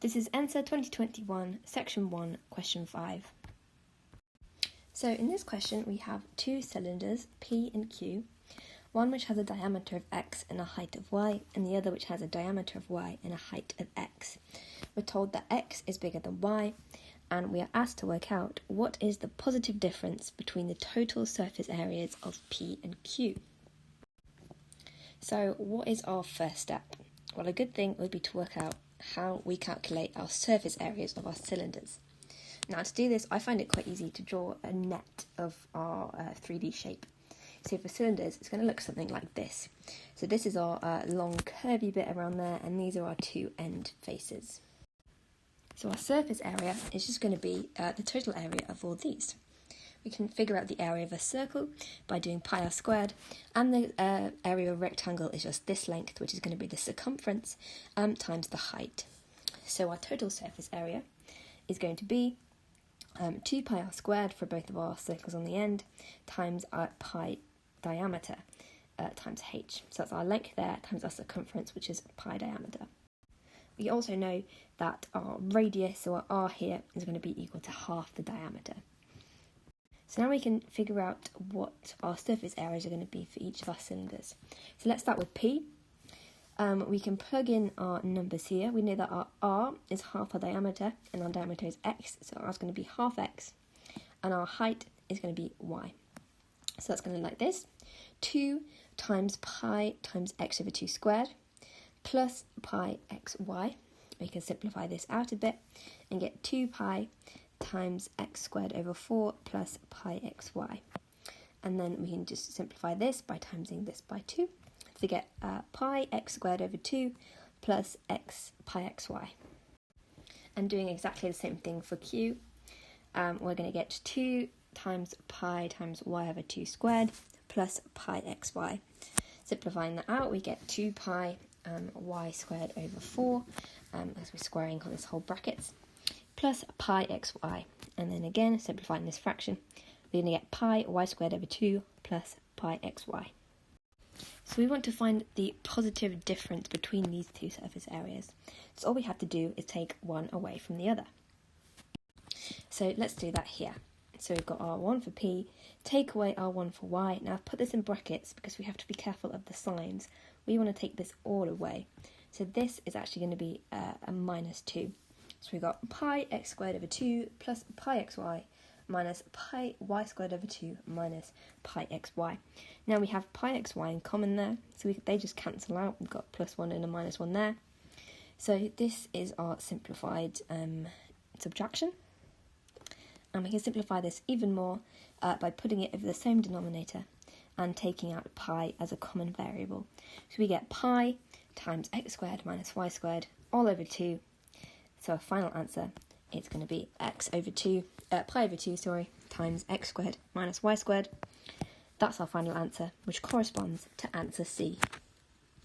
This is NSAA 2021, Section 1, Question 5. So in this question we have two cylinders, P and Q, one which has a diameter of x and a height of y, and the other which has a diameter of y and a height of x. We're told that x is bigger than y, and we are asked to work out what is the positive difference between the total surface areas of P and Q. So what is our first step? Well, a good thing would be to work out how we calculate our surface areas of our cylinders. Now to do this, I find it quite easy to draw a net of our 3D shape. So for cylinders, it's going to look something like this. So this is our long curvy bit around there, and these are our two end faces. So our surface area is just going to be the total area of all these. We can figure out the area of a circle by doing pi r squared, and the area of a rectangle is just this length, which is going to be the circumference times the height. So our total surface area is going to be 2 pi r squared for both of our circles on the end times our pi diameter times h. So that's our length there times our circumference, which is pi diameter. We also know that our radius, so our r here, is going to be equal to half the diameter. So now we can figure out what our surface areas are going to be for each of our cylinders. So let's start with P. We can plug in our numbers here. We know that our r is half our diameter, and our diameter is x, so r is going to be half x, and our height is going to be y. So that's going to look like this: 2 times pi times x over 2 squared plus pi xy. We can simplify this out a bit and get 2 pi times x squared over 4 plus pi xy. And then we can just simplify this by timesing this by 2 to get pi x squared over 2 plus pi xy. And doing exactly the same thing for Q, we're going to get 2 times pi times y over 2 squared plus pi xy. Simplifying that out, we get 2 pi y squared over 4, as we're squaring on this whole brackets, plus pi xy. And then again, simplifying this fraction, we're going to get pi y squared over 2 plus pi xy. So we want to find the positive difference between these two surface areas. So all we have to do is take one away from the other. So let's do that here. So we've got R1 for P, take away R1 for Y. Now I've put this in brackets because we have to be careful of the signs. We want to take this all away. So this is actually going to be a minus 2. So we've got pi x squared over 2 plus pi xy minus pi y squared over 2 minus pi xy. Now we have pi xy in common there, so they just cancel out. We've got plus 1 and a minus 1 there. So this is our simplified subtraction. And we can simplify this even more by putting it over the same denominator and taking out pi as a common variable. So we get pi times x squared minus y squared all over 2. So our final answer is going to be pi over 2 times x squared minus y squared. That's our final answer, which corresponds to answer C.